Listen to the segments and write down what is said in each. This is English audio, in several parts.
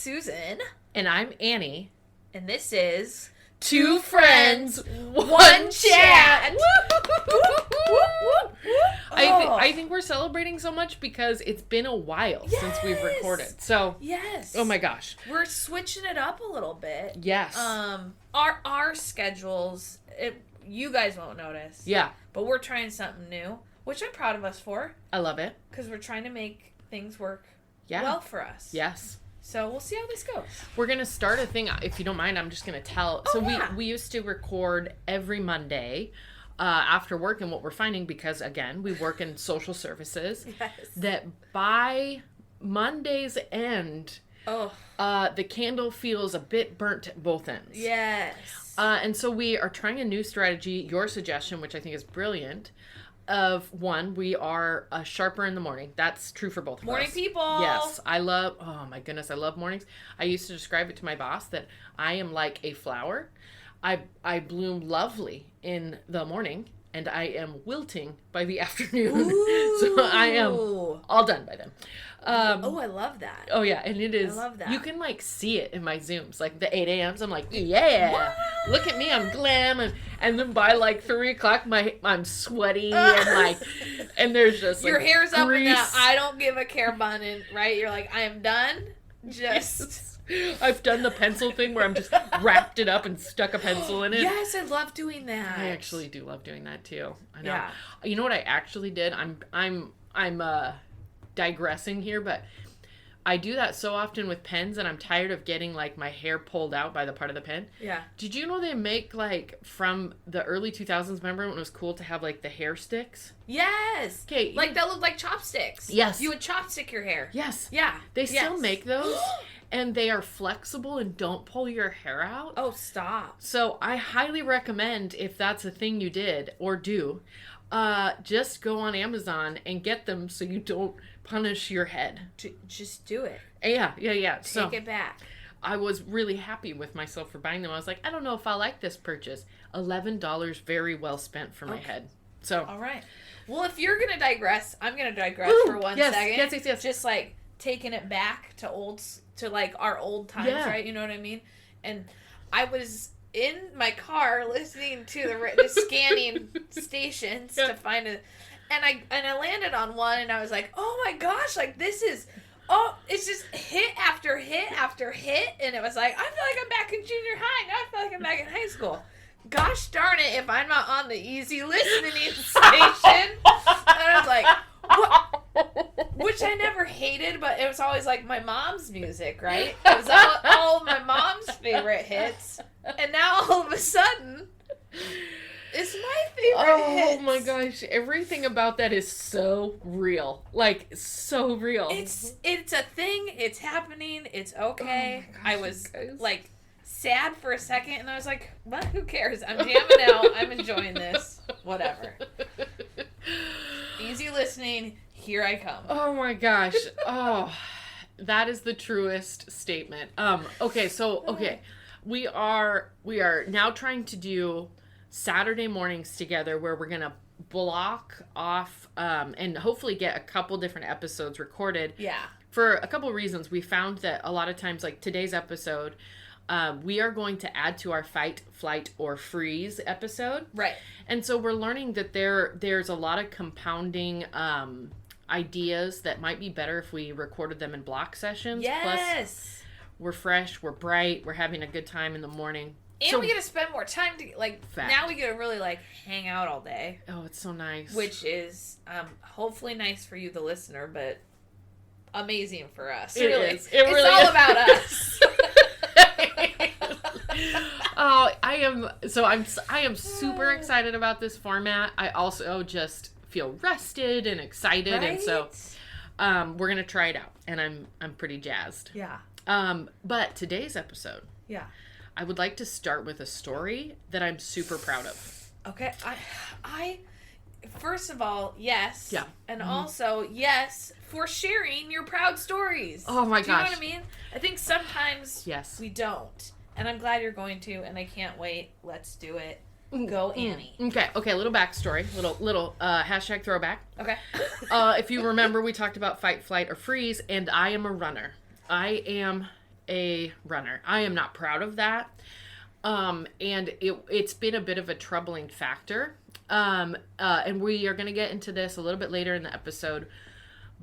Susan. And I'm Annie. And this is Two Friends, One Chat. I think we're celebrating so much because it's been a while since we've recorded. So yes. Oh my gosh. We're switching it up a little bit. Yes. Our schedules, you guys won't notice. Yeah. But we're trying something new, which I'm proud of us for. I love it. Because we're trying to make things work well for us. Yes. So we'll see how this goes. We're going to start a thing. If you don't mind, I'm just going to tell. We used to record every Monday after work. And what we're finding, because, again, we work in social services, that by Monday's end, the candle feels a bit burnt at both ends. Yes. And so we are trying a new strategy, your suggestion, which I think is brilliant, of one, we are sharper in the morning. That's true for both of us. Morning people. Yes. Oh my goodness, I love mornings. I used to describe it to my boss that I am like a flower. I bloom lovely in the morning and I am wilting by the afternoon. So I am all done by then. I love that. Oh yeah, and it is. I love that. You can like see it in my Zooms, like the 8 a.m.s. I'm like, yeah, what? Look at me, I'm glam, and then by like 3 o'clock, I'm sweaty and there's just your like, hair's up in grease. that I don't give a care bun, and right, you're like, I am done. Just. I've done the pencil thing where I'm just wrapped it up and stuck a pencil in it. Yes, I love doing that. I actually do love doing that too. I know. Yeah. You know what I actually did? I'm digressing here, but I do that so often with pens, and I'm tired of getting like my hair pulled out by the part of the pen. Yeah. Did you know they make like from the early 2000s? Remember when it was cool to have like the hair sticks? Yes. Okay. Like that look like chopsticks. Yes. You would chopstick your hair. Yes. Yeah. They still make those, and they are flexible and don't pull your hair out. Oh, stop. So I highly recommend, if that's a thing you did or do, just go on Amazon and get them so you don't punish your head. Just do it. Yeah. Take it back. I was really happy with myself for buying them. I was like, I don't know if I like this purchase. $11 very well spent for my head. So. All right. Well, if you're going to digress, I'm going to digress for one second. Yes. Just like taking it back to like our old times, right? You know what I mean? And I was in my car listening to the scanning stations to find it, and I landed on one, and I was like, oh my gosh, like this is, it's just hit after hit after hit, and it was like, I feel like I'm back in junior high, now I feel like I'm back in high school. Gosh darn it, if I'm not on the easy listening station. And I was like, what? Which I never hated, but it was always like my mom's music, right? It was all of my mom's favorite hits. And now all of a sudden, it's my favorite hits. Oh my gosh, everything about that is so real. Like, so real. It's a thing, it's happening, it's okay. Oh gosh, I was like sad for a second, and I was like, what? Who cares? I'm jamming out. I'm enjoying this. Whatever. Easy listening. Here I come. Oh my gosh. Oh, that is the truest statement. Okay. We are now trying to do Saturday mornings together where we're going to block off and hopefully get a couple different episodes recorded. Yeah. For a couple of reasons. We found that a lot of times, like today's episode, we are going to add to our fight, flight, or freeze episode. Right. And so we're learning that there's a lot of compounding ideas that might be better if we recorded them in block sessions. Yes. Plus, we're fresh, we're bright, we're having a good time in the morning. And we get to spend more time fact. Now we get to really hang out all day. Oh, it's so nice. Which is hopefully nice for you, the listener, but amazing for us. It really. Is. It's really all about us. Oh, I am super excited about this format. I also just feel rested and excited, right? And so we're gonna try it out, and I'm pretty jazzed. Yeah. But today's episode, I would like to start with a story that I'm super proud of. Okay, I first of all, yes, yeah, and also yes for sharing your proud stories. Oh my gosh, do you know what I mean? I think sometimes we don't. And I'm glad you're going to, and I can't wait. Let's do it. Go, Annie. Okay, little backstory. Little hashtag throwback. Okay. If you remember, we talked about fight, flight, or freeze, and I am a runner. I am a runner. I am not proud of that. And it's been a bit of a troubling factor. And we are going to get into this a little bit later in the episode.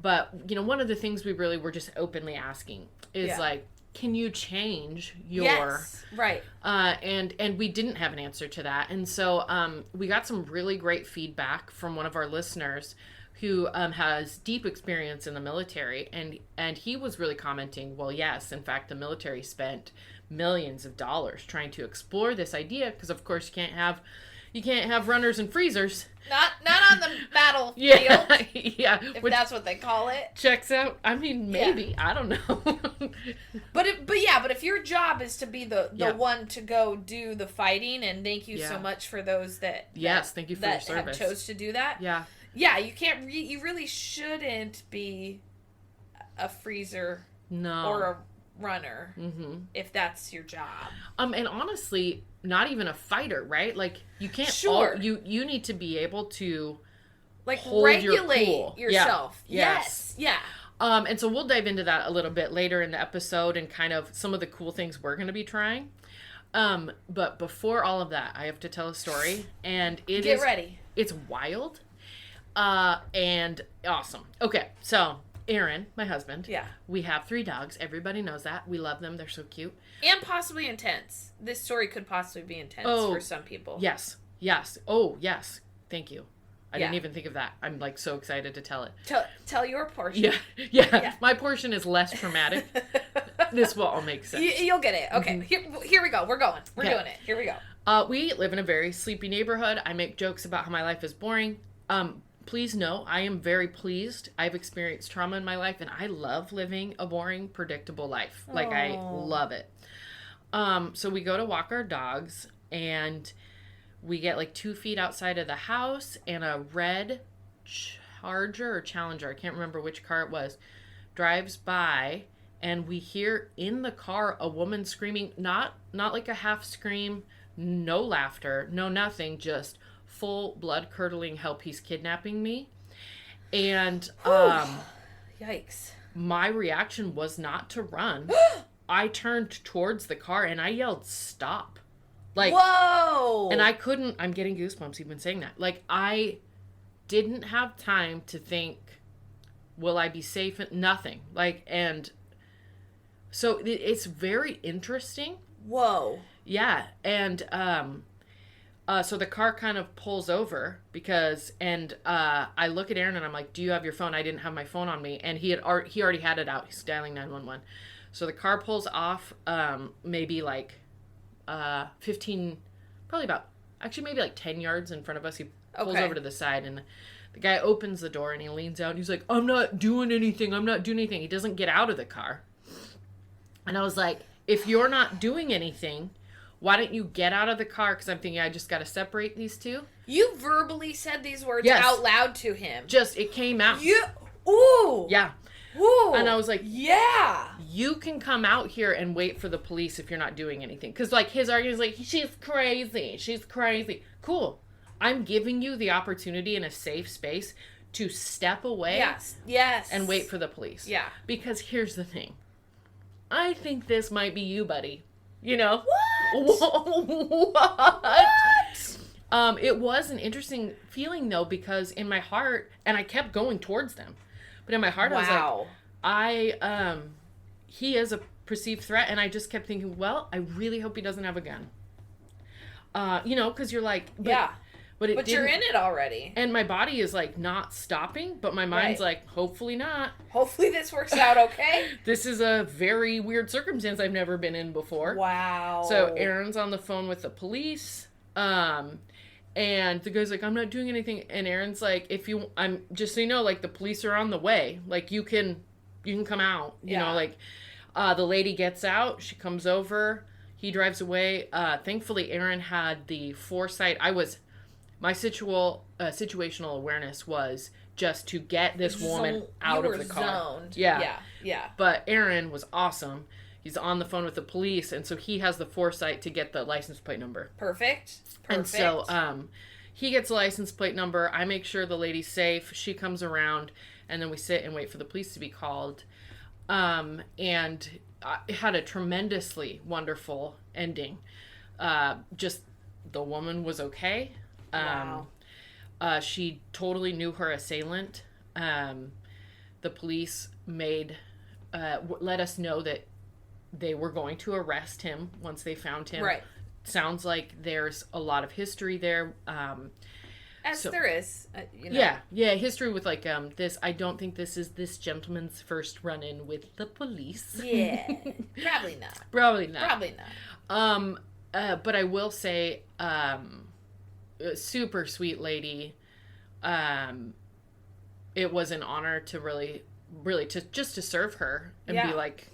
But, one of the things we really were just openly asking is like, can you change your... Yes, right. And we didn't have an answer to that. And so we got some really great feedback from one of our listeners who has deep experience in the military. And he was really commenting, well, yes, in fact, the military spent millions of dollars trying to explore this idea because, of course, you can't have runners and freezers. Not on the battlefield. Yeah. If that's what they call it. Checks out. I mean, maybe. Yeah. I don't know. But if your job is to be the one to go do the fighting, and thank you so much for those that thank you for your service. Have chose to do that. Yeah, you can't. You really shouldn't be a freezer. No. Or a runner, if that's your job. And honestly, not even a fighter, right? Like, you can't. Sure. You need to be able to, like, hold regulate yourself. Yeah. Yes. Yeah. And so we'll dive into that a little bit later in the episode and kind of some of the cool things we're going to be trying. But before all of that, I have to tell a story, and Get ready. It's wild, and awesome. Okay, so Aaron, my husband. Yeah. We have 3 dogs. Everybody knows that. We love them. They're so cute. And possibly intense. This story could possibly be intense for some people. Yes. Yes. Oh, yes. Thank you. I didn't even think of that. I'm like so excited to tell it. Tell your portion. Yeah. My portion is less traumatic. This will all make sense. You'll get it. Okay. Here we go. We're going. We're doing it. Here we go. We live in a very sleepy neighborhood. I make jokes about how my life is boring. Please know, I am very pleased. I've experienced trauma in my life, and I love living a boring, predictable life. Like, I love it. So we go to walk our dogs, and we get like 2 feet outside of the house, and a red Charger or Challenger, I can't remember which car it was, drives by, and we hear in the car a woman screaming, not like a half scream, no laughter, no nothing, just full blood-curdling help, he's kidnapping me. And yikes. My reaction was not to run. I turned towards the car and I yelled, stop. Like, whoa. And I couldn't, I'm getting goosebumps even saying that. Like, I didn't have time to think, will I be safe? Nothing. Like, and so it's very interesting. Whoa. Yeah. And so the car kind of pulls over and I look at Aaron and I'm like, do you have your phone? I didn't have my phone on me. And he already had it out. He's dialing 911. So the car pulls off, maybe like 15, probably about, actually maybe like 10 yards in front of us. He pulls over to the side and the guy opens the door and he leans out and he's like, I'm not doing anything. He doesn't get out of the car. And I was like, if you're not doing anything, why don't you get out of the car? Because I'm thinking I just got to separate these two. You verbally said these words out loud to him. It came out. Ooh. Yeah. Ooh. And I was like, yeah. You can come out here and wait for the police if you're not doing anything. Because like his argument is like, she's crazy. Cool. I'm giving you the opportunity in a safe space to step away. Yes. And wait for the police. Yeah. Because here's the thing. I think this might be you, buddy. You know? What? It was an interesting feeling, though, because in my heart, and I kept going towards them, but in my heart, I was like, he is a perceived threat, and I just kept thinking, well, I really hope he doesn't have a gun. Because you're like, but you're in it already. And my body is like not stopping, but my mind's like, hopefully not. Hopefully this works out okay. This is a very weird circumstance I've never been in before. Wow. So Aaron's on the phone with the police. And the guy's like, I'm not doing anything. And Aaron's like, I'm just so you know, like the police are on the way. Like you can come out. You know, like the lady gets out. She comes over. He drives away. Thankfully, Aaron had the foresight. My situational awareness was just to get this woman out of the car. Zoned. Yeah. Yeah. But Aaron was awesome. He's on the phone with the police, and so he has the foresight to get the license plate number. Perfect. And so he gets the license plate number. I make sure the lady's safe. She comes around, and then we sit and wait for the police to be called. And it had a tremendously wonderful ending. Just the woman was okay. Wow. She totally knew her assailant. The police let us know that they were going to arrest him once they found him. Right. Sounds like there's a lot of history there. As there is, you know. Yeah, history with like this. I don't think this is this gentleman's first run-in with the police. Yeah, probably not. Probably not. Probably not. But I will say, a super sweet lady. It was an honor to really to serve her and be like,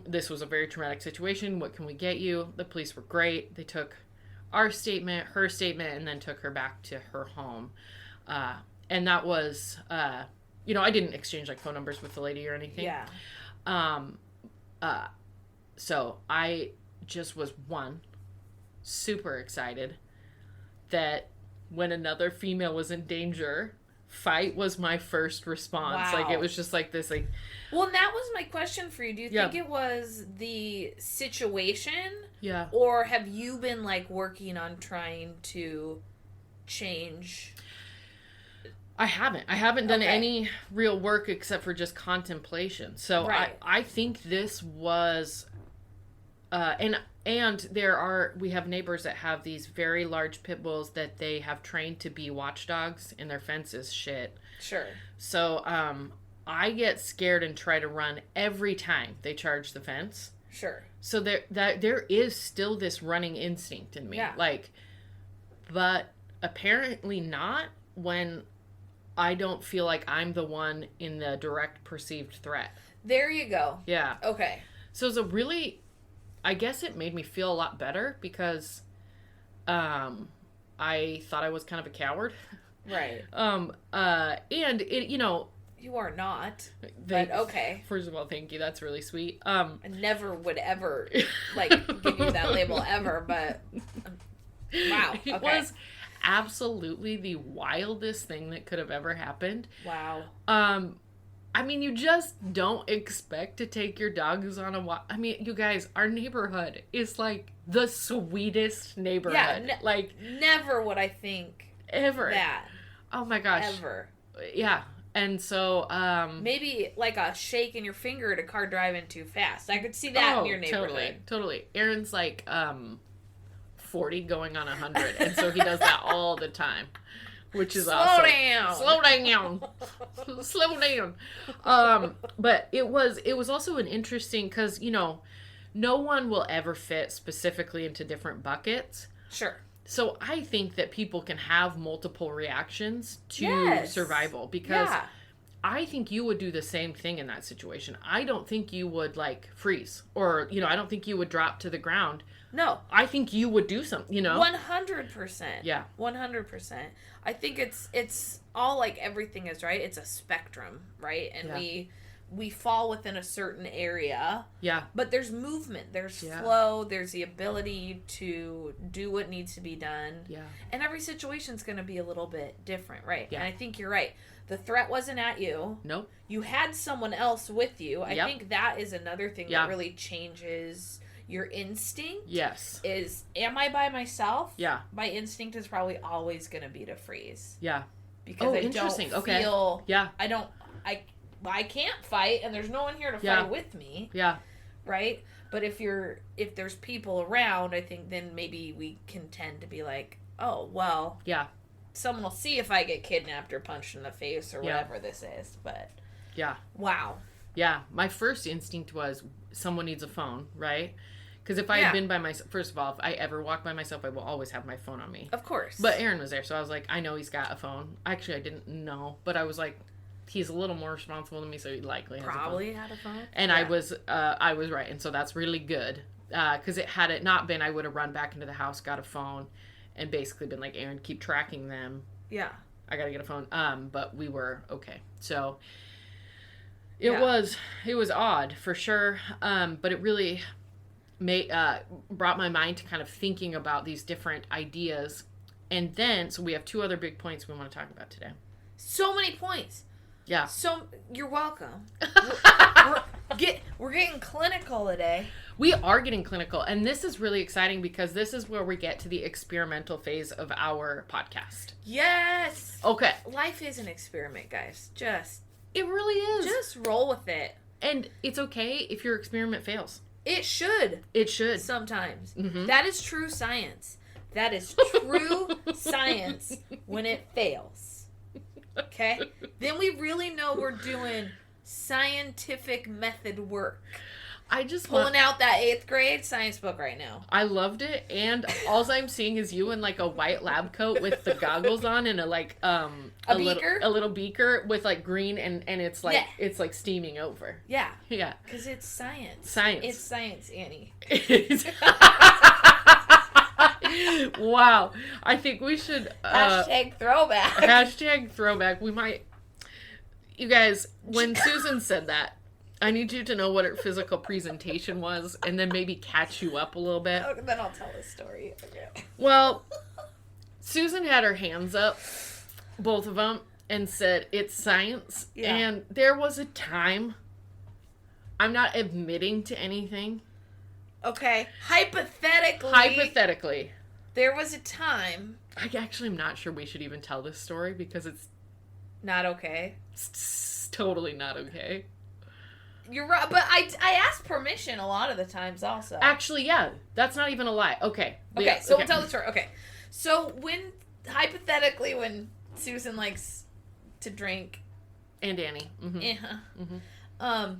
this was a very traumatic situation. What can we get you? The police were great. They took our statement, her statement, and then took her back to her home. And that was, I didn't exchange like phone numbers with the lady or anything. Yeah. So I just was super excited that when another female was in danger, fight was my first response. Wow. Like, it was just like this, like... Well, that was my question for you. Do you think it was the situation? Yeah. Or have you been, like, working on trying to change? I haven't done any real work except for just contemplation. So I think this was... And we have neighbors that have these very large pit bulls that they have trained to be watchdogs, and their fence is shit. Sure. So, I get scared and try to run every time they charge the fence. Sure. So there is still this running instinct in me. Yeah. Like, but apparently not when I don't feel like I'm the one in the direct perceived threat. There you go. Yeah. Okay. So it's I guess it made me feel a lot better because I thought I was kind of a coward. Right. And it, you are not. But okay. First of all, thank you. That's really sweet. I never would ever give you that label ever, but wow. Okay. It was absolutely the wildest thing that could have ever happened. Wow. I mean, you just don't expect to take your dogs on a walk. I mean, you guys, our neighborhood is like the sweetest neighborhood. Yeah, never would I think ever that. Oh my gosh. Ever. Yeah. And so, maybe like a shake in your finger at a car driving too fast. I could see that in your neighborhood. Totally. Aaron's like 40 going on 100, and so he does that all the time. Which is awesome. Slow down. But it was also an interesting, because, no one will ever fit specifically into different buckets. Sure. So I think that people can have multiple reactions to survival, because I think you would do the same thing in that situation. I don't think you would freeze, or, I don't think you would drop to the ground. No. I think you would do something, 100%. Yeah. 100%. I think it's all like everything is, right? It's a spectrum, right? And we fall within a certain area. Yeah. But there's movement, there's flow, there's the ability to do what needs to be done. Yeah. And every situation's going to be a little bit different, right? Yeah. And I think you're right. The threat wasn't at you. Nope. You had someone else with you. I think that is another thing that really changes your instinct. Yes. Am I by myself? Yeah. My instinct is probably always going to be to freeze. Yeah. Because I don't feel... Yeah. I can't fight, and there's no one here to fight with me. Yeah. Right? But if there's people around, I think then maybe we can tend to be like, oh, well... Yeah. Someone will see if I get kidnapped or punched in the face or whatever this is, but... Yeah. Wow. Yeah. My first instinct was someone needs a phone, right? Because if I had been by myself, first of all, if I ever walk by myself, I will always have my phone on me. Of course. But Aaron was there, so I was like, I know he's got a phone. Actually, I didn't know, but I was like, he's a little more responsible than me, so he likely has probably a phone. Had a phone. And I was right, and so that's really good. Because had it not been, I would have run back into the house, got a phone, and basically been like, Aaron, keep tracking them. Yeah. I gotta get a phone. But we were okay. So it was odd for sure. But it really brought my mind to kind of thinking about these different ideas. And then, so we have two other big points we want to talk about today. So many points. Yeah. So you're welcome. We're getting clinical today. We are getting clinical, and this is really exciting because this is where we get to the experimental phase of our podcast. Yes. Okay. Life is an experiment, guys. It really is. Just roll with it. And it's okay if your experiment fails. It should. It should. Sometimes. Mm-hmm. That is true science. That is true science when it fails. Okay? Then we really know we're doing scientific method work. I just pulling out that 8th grade science book right now. I loved it, and all I'm seeing is you in like a white lab coat with the goggles on and a beaker, a little beaker with like green, and it's like it's like steaming over. Yeah, yeah, because it's science. Science. It's science, Annie. Wow, I think we should hashtag throwback. Hashtag throwback. We might. You guys, when Susan said that, I need you to know what her physical presentation was, and then maybe catch you up a little bit. Okay, then I'll tell the story. Okay. Well, Susan had her hands up, both of them, and said, "It's science." Yeah. And there was a time. I'm not admitting to anything. Okay. Hypothetically. There was a time. I actually am not sure we should even tell this story because it's not okay. It's totally not okay. You're right, but I ask permission a lot of the times also. Actually, yeah. That's not even a lie. Okay. Okay, so we'll tell the story. Okay. So hypothetically, when Susan likes to drink. And Annie. Mm-hmm. Yeah. Mm-hmm.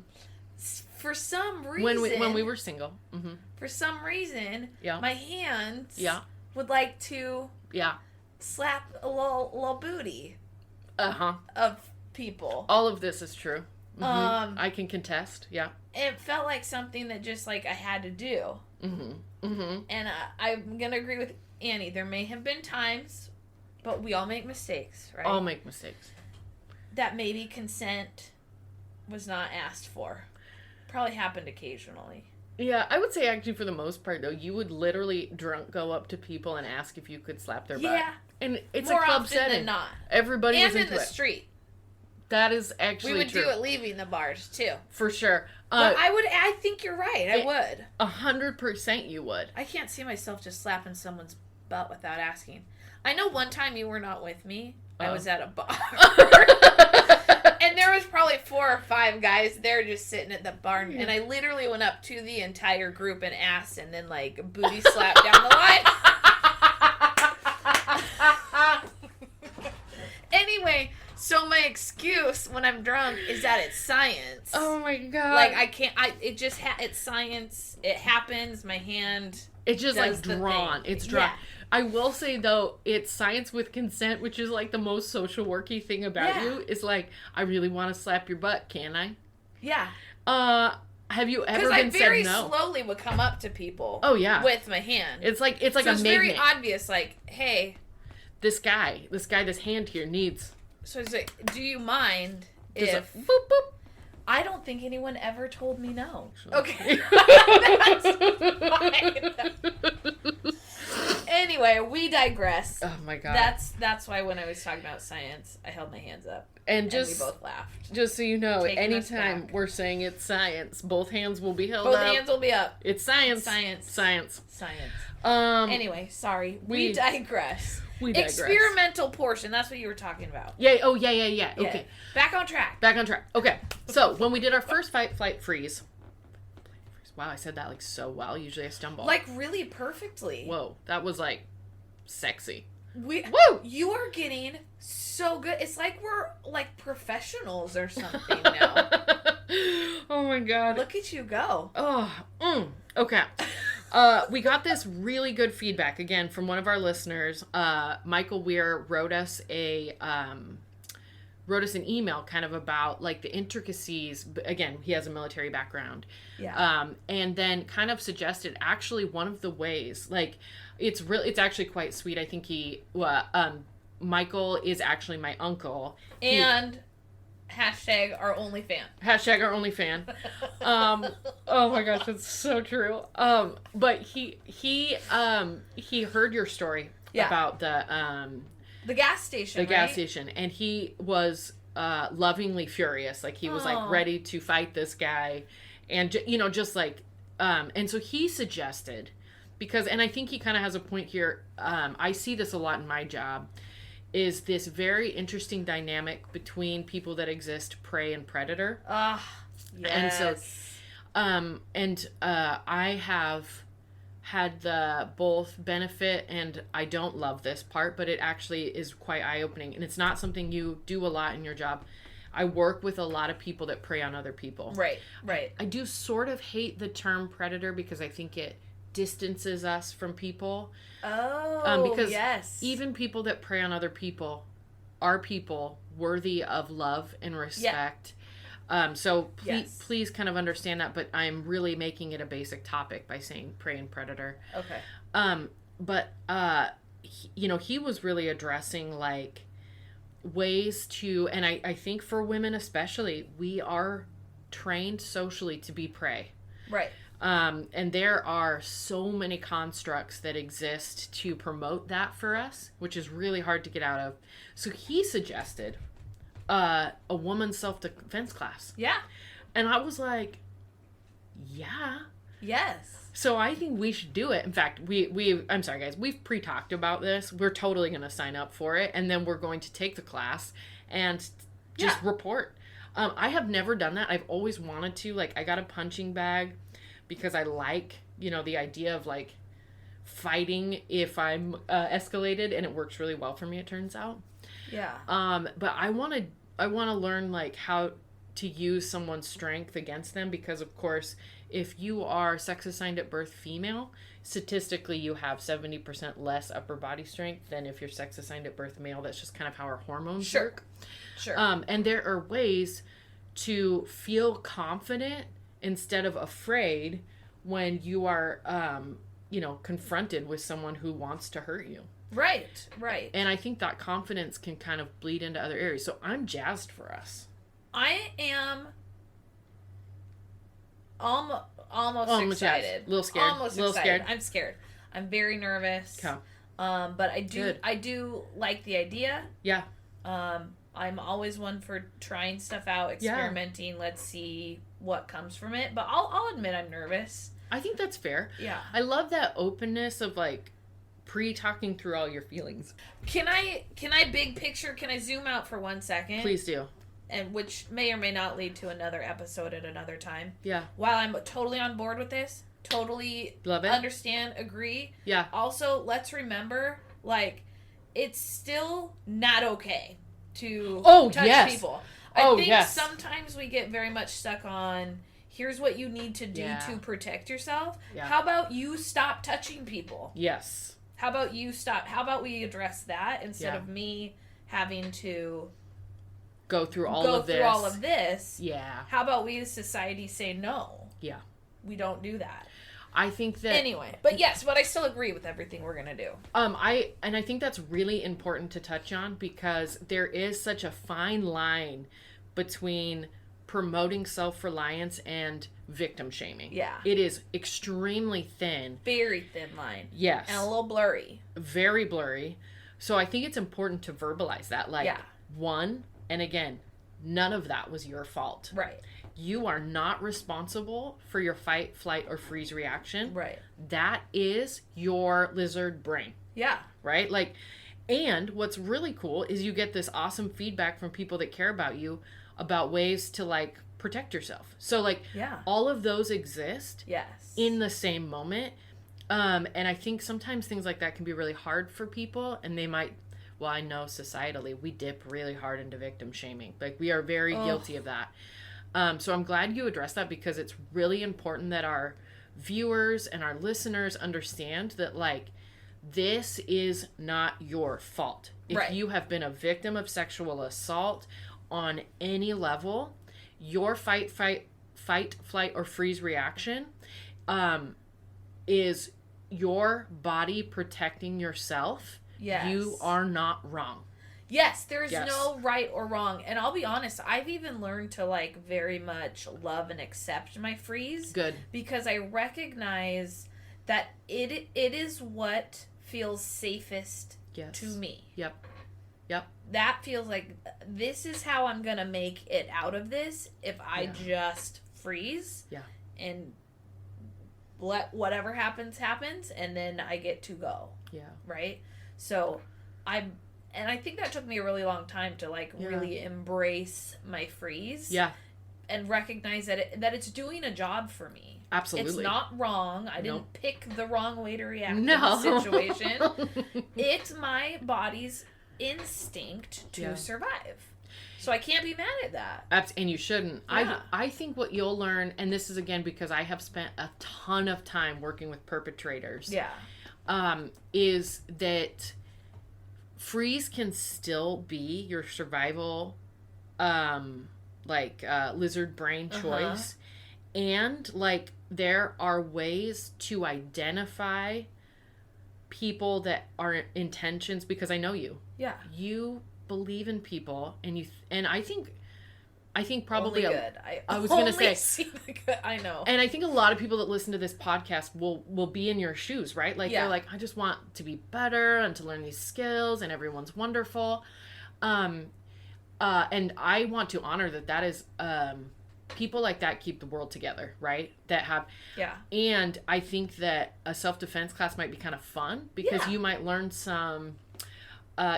For some reason. When we were single. Mm-hmm. For some reason. Yeah. My hands. Yeah. Would like to. Yeah. Slap a little booty. Uh-huh. Of people. All of this is true. Mm-hmm. I can contest. Yeah. It felt like something that just like I had to do. Mm-hmm. Mm-hmm. And I'm gonna agree with Annie. There may have been times, but we all make mistakes, right? All make mistakes. That maybe consent was not asked for. Probably happened occasionally. Yeah, I would say actually for the most part though, you would literally drunk go up to people and ask if you could slap their butt. Yeah. And it's more a club often setting. Than not. Everybody was into in the street. That is actually true. We would true. do it leaving the bars too. For sure. But I think you're right. I would. 100% you would. I can't see myself just slapping someone's butt without asking. I know one time you were not with me. I was at a bar. And there was probably 4 or 5 guys there just sitting at the bar. And I literally went up to the entire group and asked, and then like booty slapped down the line. Anyway, so my excuse when I'm drunk is that it's science. Oh my god! Like I can't. It's science. It happens. My hand. It's just like drawn. It's drawn. Yeah. I will say though, it's science with consent, which is like the most social worky thing about you. Is like, I really want to slap your butt. Can I? Yeah. Have you ever been said no? Because I very slowly would come up to people. Oh yeah. With my hand. It's like so a magnet. It's very obvious. Like, hey. This hand here needs. So it's like, do you mind if... boop, boop. I don't think anyone ever told me no. Sure. Okay. That's fine. Anyway, we digress. Oh my god. That's why when I was talking about science, I held my hands up. And we both laughed. Just so you know, anytime we're saying it's science, both hands will be held up. Both hands will be up. It's science. Science. Anyway, sorry. We digress. Experimental portion. That's what you were talking about. Yeah. Oh, yeah. Okay. Back on track. Okay. So when we did our first fight, flight, freeze. Wow, I said that like so well. Usually I stumble. Like really perfectly. Whoa, that was like sexy. Woo! You are getting so good. It's like we're like professionals or something now. Oh my god. Look at you go. Okay. We got this really good feedback again from one of our listeners. Michael Weir wrote us an email kind of about like the intricacies. Again, he has a military background. Yeah. And then kind of suggested actually one of the ways, like it's actually quite sweet. I think Michael is actually my uncle. And hashtag our only fan. Oh my gosh, that's so true. But he heard your story about the gas station. And he was lovingly furious. Like he was like ready to fight this guy, and just like, and so he suggested, because, and I think he kind of has a point here. I see this a lot in my job, is this very interesting dynamic between people that exist prey and predator. Yes. And so, I have had the both benefit, and I don't love this part, but it actually is quite eye-opening, and it's not something you do a lot in your job. I work with a lot of people that prey on other people. Right. I do sort of hate the term predator because I think it distances us from people. Because yes. even people that prey on other people are people worthy of love and respect. So please kind of understand that, but I'm really making it a basic topic by saying prey and predator. Okay. But he was really addressing like ways to, and I think for women especially, we are trained socially to be prey. Right. And there are so many constructs that exist to promote that for us, which is really hard to get out of. So he suggested a woman's self-defense class. Yeah. And I was like, yeah. Yes. So I think we should do it. In fact, I'm sorry guys, we've pre-talked about this. We're totally going to sign up for it, and then we're going to take the class and just report. I have never done that. I've always wanted to. Like, I got a punching bag because I like, the idea of like fighting if I'm escalated, and it works really well for me, it turns out. Yeah. But I want to learn like how to use someone's strength against them, because of course, if you are sex assigned at birth female, statistically you have 70% less upper body strength than if you're sex assigned at birth male. That's just kind of how our hormones work. Sure. And there are ways to feel confident instead of afraid when you are confronted with someone who wants to hurt you. Right. And I think that confidence can kind of bleed into other areas. So I'm jazzed for us. I am almost excited. A little scared. Almost excited. I'm scared. I'm very nervous. Okay. But I do like the idea. Yeah. I'm always one for trying stuff out, experimenting. Yeah. Let's see what comes from it. But I'll admit I'm nervous. I think that's fair. Yeah. I love that openness of like pre-talking through all your feelings. Can I big picture? Can I zoom out for 1 second? Please do. And which may or may not lead to another episode at another time. Yeah. While I'm totally on board with this, totally love it, understand, agree. Yeah. Also, let's remember, like, it's still not okay to touch people. I think sometimes we get very much stuck on, here's what you need to do to protect yourself. Yeah. How about you stop touching people? Yes. How about you stop? How about we address that instead of me having to go through all of this. Yeah. How about we as society say no? Yeah. We don't do that. I think that anyway, but yes, but I still agree with everything we're gonna do. I think that's really important to touch on, because there is such a fine line between promoting self-reliance and victim shaming. Yeah. It is extremely thin. Very thin line. Yes. And a little blurry. Very blurry. So I think it's important to verbalize that. Like, one, and again, none of that was your fault. Right. You are not responsible for your fight, flight, or freeze reaction. Right. That is your lizard brain. Yeah. Right? Like, and what's really cool is you get this awesome feedback from people that care about you about ways to, like, protect yourself. So, like, all of those exist in the same moment. And I think sometimes things like that can be really hard for people, and they might, well, I know societally we dip really hard into victim shaming. Like, we are very guilty of that. So I'm glad you addressed that, because it's really important that our viewers and our listeners understand that, like, this is not your fault. If you have been a victim of sexual assault on any level, your fight, flight, or freeze reaction is your body protecting yourself. Yes. You are not wrong. Yes, there is no right or wrong. And I'll be honest, I've even learned to, like, very much love and accept my freeze. Good. Because I recognize that it is what feels safest to me. Yep. Yep. That feels like this is how I'm going to make it out of this if I just freeze. Yeah. And let whatever happens, and then I get to go. Yeah. Right? So I think that took me a really long time to like really embrace my freeze. Yeah. And recognize that it's doing a job for me. Absolutely. It's not wrong. I didn't pick the wrong way to react no. in the situation. It's my body's instinct to survive. So I can't be mad at that. And you shouldn't. Yeah. I think what you'll learn, and this is again because I have spent a ton of time working with perpetrators. Yeah. Is that freeze can still be your survival lizard brain choice. And like there are ways to identify people that are intentions, because I know you. Yeah. You believe in people, and I think probably only good. I was going to say see the good. I know. And I think a lot of people that listen to this podcast will be in your shoes, right? Like they're like, I just want to be better and to learn these skills, and everyone's wonderful. And I want to honor that is people like that keep the world together, right? That have And I think that a self-defense class might be kind of fun because you might learn some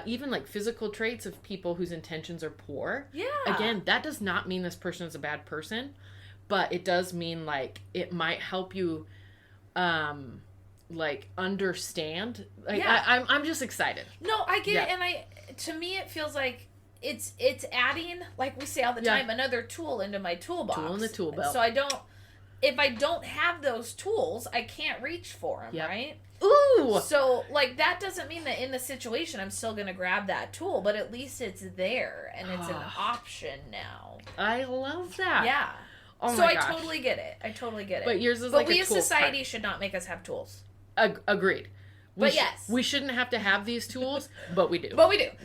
even like physical traits of people whose intentions are poor. Yeah. Again, that does not mean this person is a bad person, but it does mean like it might help you like understand. Like I'm just excited. No, I get it, and to me it feels like it's adding, like we say all the time, another tool into my toolbox. Tool in the tool belt. So if I don't have those tools, I can't reach for them, right? Ooh! So, like, that doesn't mean that in the situation I'm still going to grab that tool, but at least it's there, and it's an option now. I love that. Yeah. Oh so my gosh. I totally get it. But yours is but like a tool. But we as society should not make us have tools. Agreed. Yes. We shouldn't have to have these tools, but we do.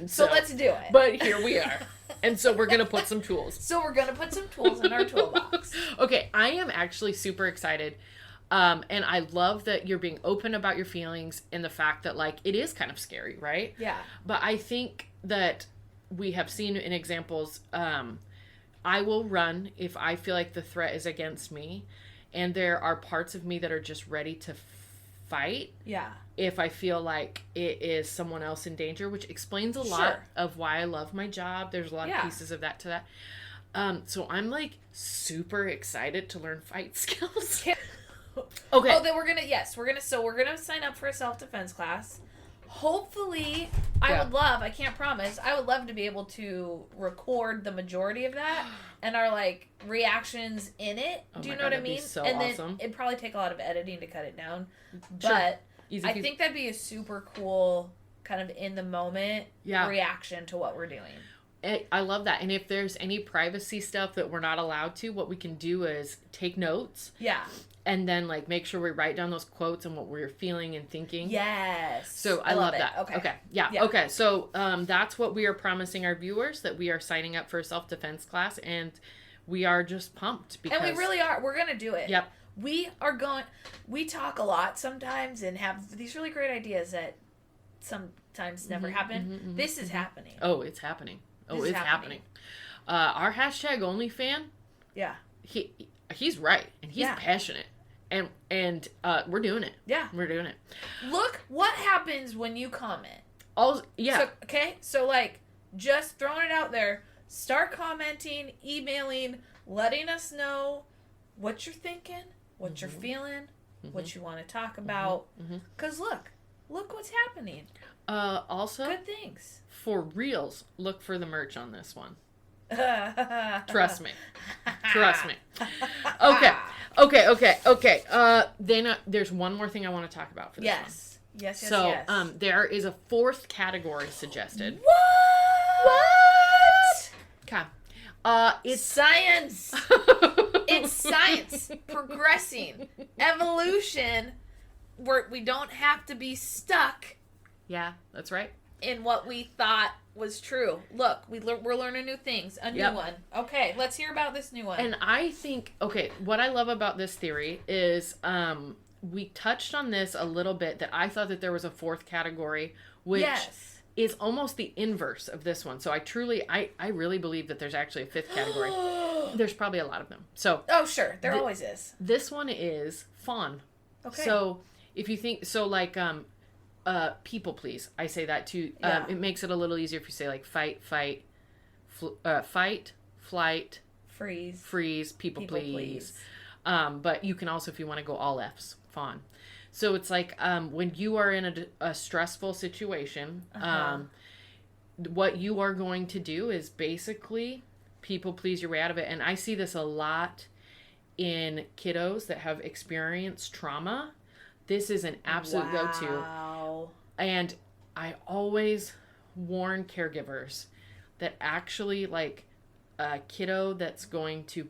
So let's do it. But here we are. And so we're going to put some tools. In our toolbox. Okay, I am actually super excited. And I love that you're being open about your feelings and the fact that, like, it is kind of scary, right? Yeah. But I think that we have seen in examples, I will run if I feel like the threat is against me. And there are parts of me that are just ready to fight. Yeah. If I feel like it is someone else in danger, which explains a lot of why I love my job. There's a lot of pieces of that to that. So I'm like super excited to learn fight skills. Okay. Oh, then we're gonna sign up for a self-defense class. Hopefully, I can't promise, I would love to be able to record the majority of that and our, like, reactions in it. Do you know what I mean? So and awesome. then it'd probably take a lot of editing to cut it down. But I think that'd be a super cool kind of in the moment reaction to what we're doing. I love that. And if there's any privacy stuff that we're not allowed to, what we can do is take notes. Yeah. And then, like, make sure we write down those quotes and what we're feeling and thinking. Yes. So I love that. Okay. Yeah. Okay. So that's what we are promising our viewers, that we are signing up for a self-defense class, and we are just pumped. Because... And we really are. We're going to do it. Yep. We talk a lot sometimes and have these really great ideas that sometimes never happen. This is happening. Oh, it's happening. It's happening. Our hashtag OnlyFan. Yeah. He's right, and he's passionate, and we're doing it. Yeah, we're doing it. Look what happens when you comment. So like, just throwing it out there. Start commenting, emailing, letting us know what you're thinking, what you're feeling, what you want to talk about. Because look what's happening. Also, good things for reals. Look for the merch on this one. Trust me. Okay. Then there's one more thing I want to talk about for this one. Yes. So, there is a fourth category suggested. What? Okay. It's science. It's science. Progressing. Evolution. We don't have to be stuck. Yeah, that's right. In what we thought was true. Look, we're learning new things. A new one. Okay, let's hear about this new one. And I think, what I love about this theory is we touched on this a little bit, that I thought that there was a fourth category, which is almost the inverse of this one. So I really believe that there's actually a fifth category. There's probably a lot of them. So oh, sure. There always is. This one is fawn. Okay. So if you think, so like, people please. I say that too. Yeah. It makes it a little easier if you say like fight, flight, freeze, people please. But you can also, if you want to go all F's, fawn. So it's like, when you are in a stressful situation, what you are going to do is basically people please your way out of it. And I see this a lot in kiddos that have experienced trauma. This is an absolute go-to. And I always warn caregivers that actually, like, a kiddo that's going to,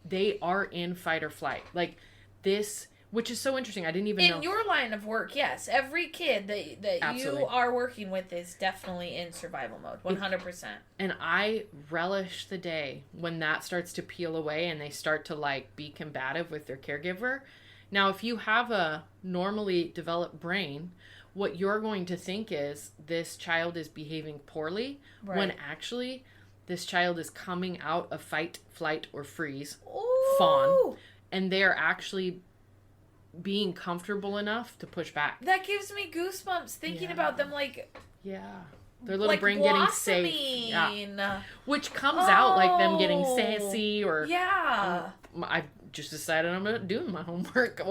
they are in fight or flight. Like, this, which is so interesting. I didn't even know. In your line of work, yes. Every kid that you are working with is definitely in survival mode, 100%. And I relish the day when that starts to peel away and they start to, like, be combative with their caregiver. Now, if you have a normally developed brain, what you're going to think is this child is behaving poorly, when actually this child is coming out of fight, flight, or freeze, fawn, and they're actually being comfortable enough to push back. That gives me goosebumps thinking about them, like... Yeah. Their little brain blossoming. Getting safe. Yeah. Which comes out like them getting sassy or... Yeah. I've just decided I'm not doing my homework.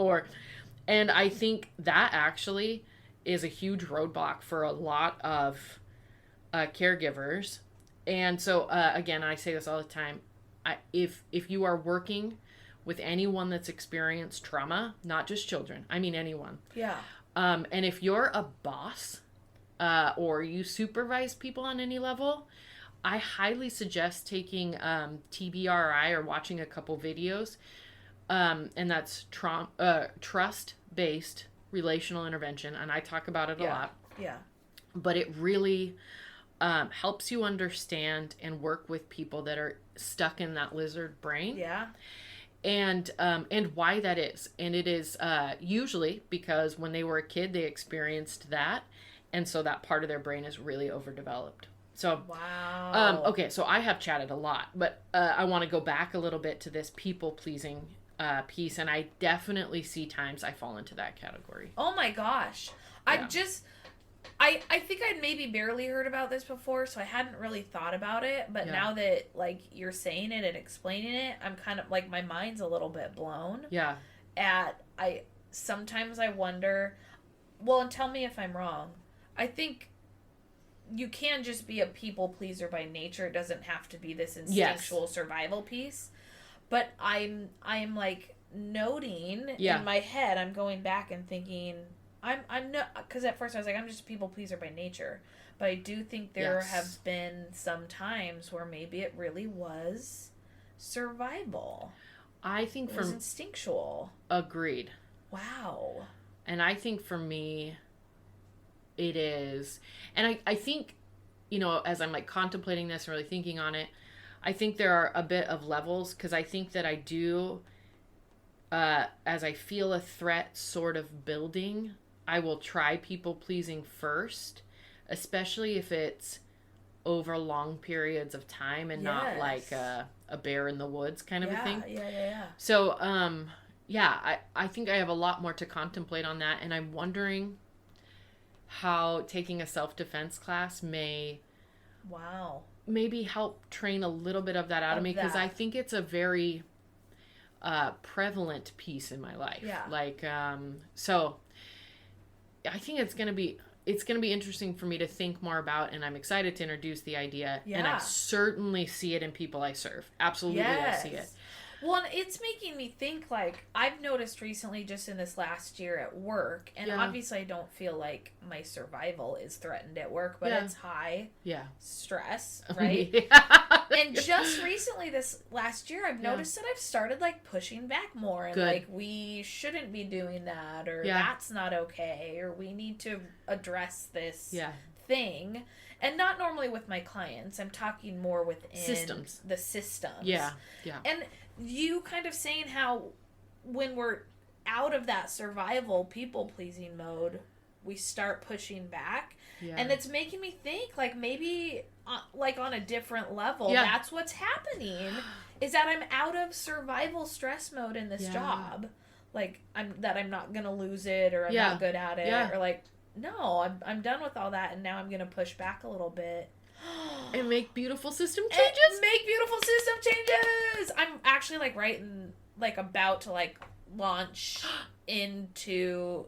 And I think that actually is a huge roadblock for a lot of caregivers. And so, again, I say this all the time. If you are working with anyone that's experienced trauma, not just children, I mean anyone. Yeah. And if you're a boss or you supervise people on any level, I highly suggest taking TBRI or watching a couple videos. And that's trust-based relational intervention. And I talk about it a lot. Yeah. But it really helps you understand and work with people that are stuck in that lizard brain. Yeah. And why that is. And it is usually because when they were a kid, they experienced that. And so that part of their brain is really overdeveloped. So, wow. Okay, so I have chatted a lot, but I want to go back a little bit to this people-pleasing piece. And I definitely see times I fall into that category. Oh my gosh. Yeah. I think I'd maybe barely heard about this before, so I hadn't really thought about it. But now that, like, you're saying it and explaining it, I'm kind of, like, my mind's a little bit blown. Yeah. Sometimes I wonder, well, and tell me if I'm wrong. I think you can just be a people pleaser by nature. It doesn't have to be this instinctual survival piece. But I'm like, noting in my head, I'm going back and thinking... I'm not, because at first I was like, I'm just a people pleaser by nature, but I do think there have been some times where maybe it really was survival. I think it was instinctual. Agreed. Wow. And I think for me, it is, and I think, you know, as I'm like contemplating this and really thinking on it, I think there are a bit of levels, because I think that I do, as I feel a threat sort of building, I will try people pleasing first, especially if it's over long periods of time and not like a bear in the woods kind of a thing. Yeah. So, I think I have a lot more to contemplate on that, and I'm wondering how taking a self-defense class may maybe help train a little bit of that out of me, because I think it's a very prevalent piece in my life. Yeah. Like, so I think it's going to be interesting for me to think more about, and I'm excited to introduce the idea. Yeah. And I certainly see it in people I serve. Absolutely, I see it. Well, and it's making me think, like, I've noticed recently just in this last year at work, and obviously I don't feel like my survival is threatened at work, but it's high stress, right? And just recently this last year, I've noticed that I've started, like, pushing back more, and like, we shouldn't be doing that, or that's not okay, or we need to address this thing. And not normally with my clients. I'm talking more within the systems. Yeah. And you kind of saying how when we're out of that survival people-pleasing mode, we start pushing back. Yeah. And it's making me think, like, maybe, like, on a different level, that's what's happening, is that I'm out of survival stress mode in this job. Like, I'm not going to lose it, or I'm not good at it, or, like, no, I'm done with all that, and now I'm going to push back a little bit. And make beautiful system changes? Make beautiful system changes! I'm actually, like, about to, like, launch into...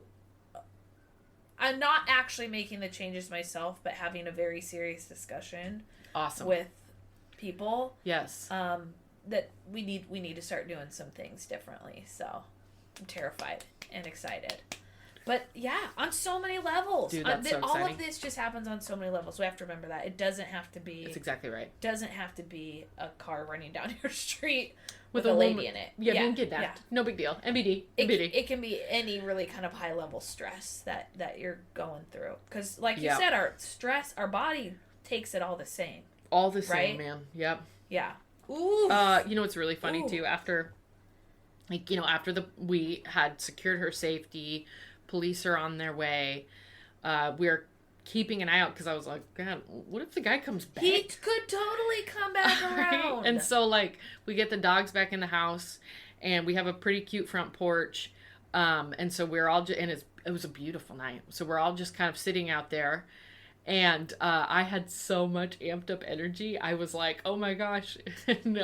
I'm not actually making the changes myself, but having a very serious discussion with people. Yes. That we need to start doing some things differently. So I'm terrified and excited. But yeah, on so many levels. Dude, that's so exciting. All of this just happens on so many levels. We have to remember that. It doesn't have to be... That's exactly right. Doesn't have to be a car running down your street with a lady in it. Yeah, being kidnapped. Yeah. No big deal. MBD. It can be any really kind of high level stress that you're going through. Because like you said, our body takes it all the same. All the same, man. Yep. Yeah. Ooh. You know what's really funny too? After we had secured her safety, police are on their way. We're keeping an eye out because I was like, God, what if the guy comes back? He could totally come back around. Right? And so, like, we get the dogs back in the house, and we have a pretty cute front porch. And so we're all and it was a beautiful night. So we're all just kind of sitting out there. And I had so much amped up energy. I was like, oh my gosh. And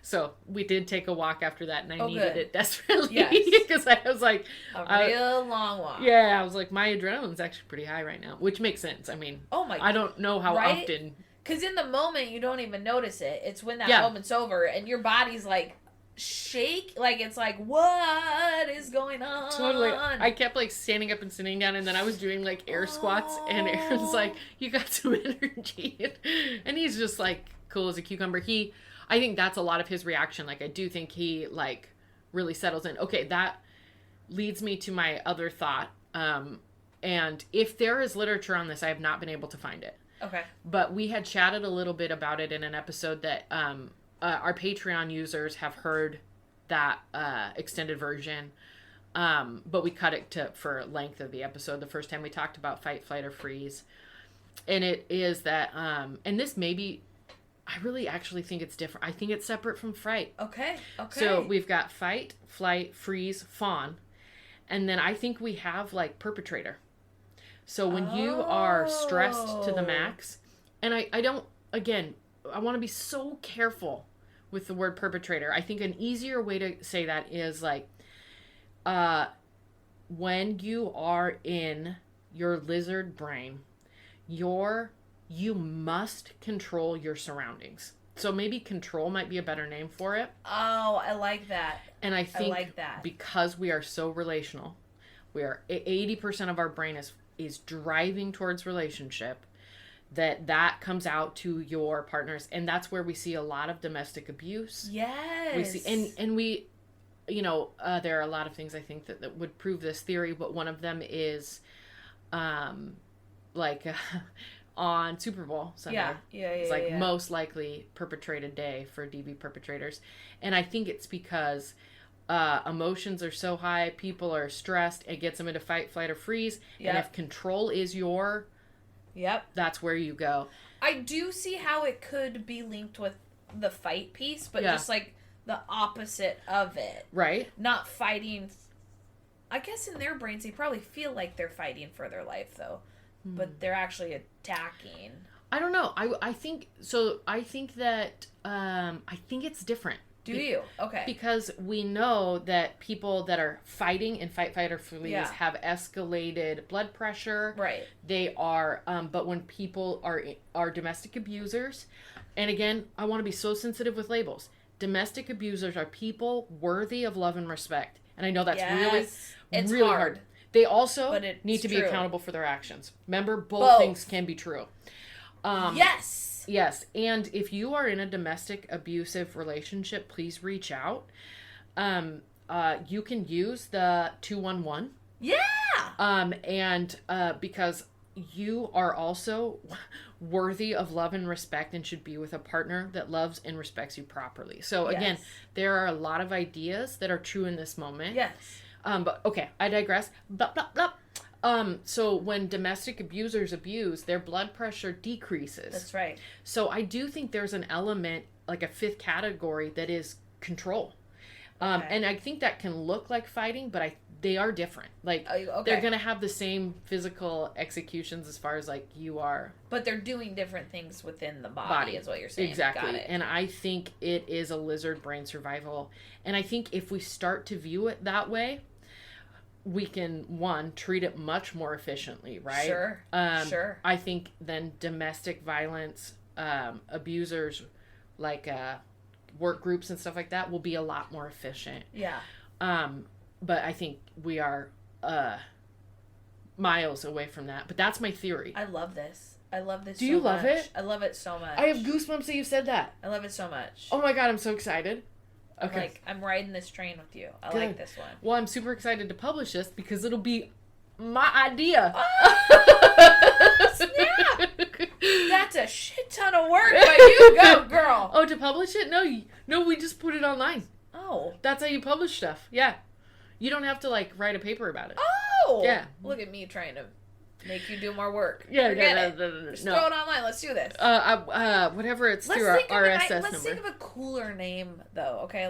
so we did take a walk after that, and I needed it desperately. Because I was like... A real long walk. Yeah, I was like, my adrenaline's actually pretty high right now, which makes sense. I mean, I don't know how often... Because in the moment, you don't even notice it. It's when that moment's over, and your body's like... shake, like it's like, what is going on? Totally. I kept like standing up and sitting down, and then I was doing like air squats, and Aaron's like, you got some energy. And he's just like cool as a cucumber. I think that's a lot of his reaction. Like, I do think he like really settles in. Okay, that leads me to my other thought. And if there is literature on this, I have not been able to find it. Okay. But we had chatted a little bit about it in an episode that our Patreon users have heard that extended version, but we cut it for length of the episode. The first time we talked about fight, flight, or freeze. And it is that, and this maybe, I really actually think it's different. I think it's separate from fright. Okay. So we've got fight, flight, freeze, fawn. And then I think we have like perpetrator. So when you are stressed to the max, and I don't, again, I want to be so careful with the word perpetrator. I think an easier way to say that is like, when you are in your lizard brain, you must control your surroundings. So maybe control might be a better name for it. Oh, I like that. And I think because we are so relational, 80% of our brain is driving towards relationship, that comes out to your partners, and that's where we see a lot of domestic abuse. Yes. We see, and we, there are a lot of things I think that would prove this theory, but one of them is, on Super Bowl Sunday. Yeah. It's most likely perpetrated day for DV perpetrators, and I think it's because emotions are so high, people are stressed, it gets them into fight, flight, or freeze, and if control is your... that's where you go. I do see how it could be linked with the fight piece, but just like the opposite of it. Right. Not fighting. I guess in their brains, they probably feel like they're fighting for their life, though. But they're actually attacking. I don't know. I think so. I think that I think it's different. Do you? Okay. Because we know that people that are fighting in fight, flight, or freeze have escalated blood pressure. Right. They are, but when people are domestic abusers, and again, I want to be so sensitive with labels. Domestic abusers are people worthy of love and respect. And I know that's really hard. They also need to be accountable for their actions. Remember, both things can be true. Yes. And if you are in a domestic abusive relationship, please reach out. You can use the 211. Yeah. And because you are also worthy of love and respect and should be with a partner that loves and respects you properly. So again, there are a lot of ideas that are true in this moment. Yes. But okay, I digress. Blah, blah, blah. So when domestic abusers abuse, their blood pressure decreases. That's right. So I do think there's an element, like a fifth category, that is control. And I think that can look like fighting, but they are different. Like, they're going to have the same physical executions as far as, like, you are. But they're doing different things within the body is what you're saying. Exactly. Got it. And I think it is a lizard brain survival. And I think if we start to view it that way, we can, one, treat it much more efficiently, right? Sure. I think then domestic violence abusers, like work groups and stuff like that, will be a lot more efficient. Yeah. But I think we are miles away from that. But that's my theory. I love this. Do you love it? I love it so much. I have goosebumps that you said that. I love it so much. Oh my God, I'm so excited. Okay. I'm riding this train with you. I like this one. Well, I'm super excited to publish this because it'll be my idea. Oh, snap! That's a shit ton of work, but you go, girl. Oh, to publish it? No, we just put it online. Oh. That's how you publish stuff. Yeah. You don't have to, like, write a paper about it. Oh! Yeah. Look at me trying to make you do more work. Yeah, Just throw it online. Let's do this. Whatever, it's through our RSS number. Let's think of a cooler name, though, okay?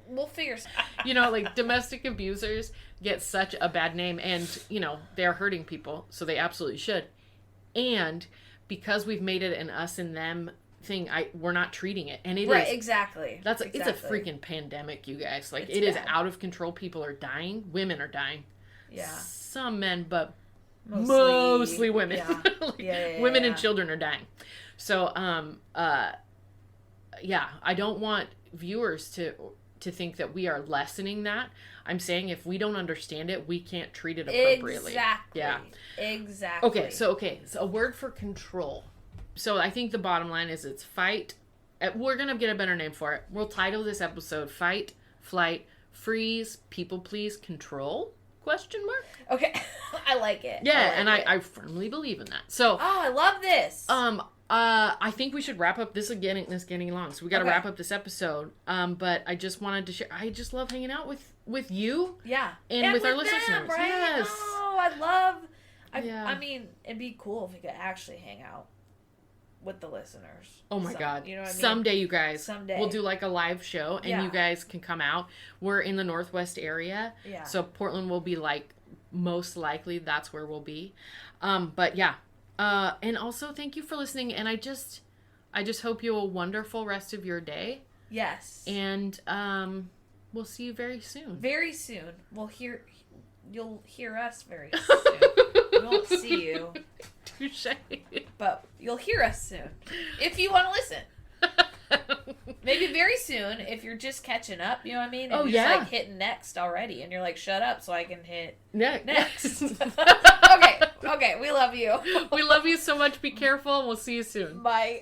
We'll figure something out. You know, like, domestic abusers get such a bad name, and, you know, they're hurting people, so they absolutely should. And because we've made it an us and them thing, we're not treating it, and it is exactly. It's a freaking pandemic, you guys. Like, it is out of control. People are dying. Women are dying. Yeah. Some men, but mostly women. Yeah. Like, women and children are dying. So, I don't want viewers to think that we are lessening that. I'm saying if we don't understand it, we can't treat it appropriately. Exactly. Yeah. Exactly. Okay, so a word for control. So I think the bottom line is it's fight. We're going to get a better name for it. We'll title this episode Fight, Flight, Freeze, People Please, Control? ? Okay. I like it. Yeah, I firmly believe in that. So I love this. I think we should wrap up this getting long. So we got to wrap up this episode. But I just wanted to share. I just love hanging out with you. Yeah. And with our listeners. Right? Yes. Oh, I mean, it'd be cool if we could actually hang out with the listeners. Oh my God. You know what I mean? Someday, you guys. Someday. We'll do like a live show and you guys can come out. We're in the Northwest area. Yeah. So Portland will be like, most likely that's where we'll be. But yeah. And also thank you for listening. And I just hope you have a wonderful rest of your day. Yes. And we'll see you very soon. Very soon. You'll hear us very soon. We won't see you. Touche. But you'll hear us soon. If you want to listen. Maybe very soon if you're just catching up, you know what I mean? And you're just like hitting next already. And you're like, shut up so I can hit next. Okay. We love you. We love you so much. Be careful. We'll see you soon. Bye.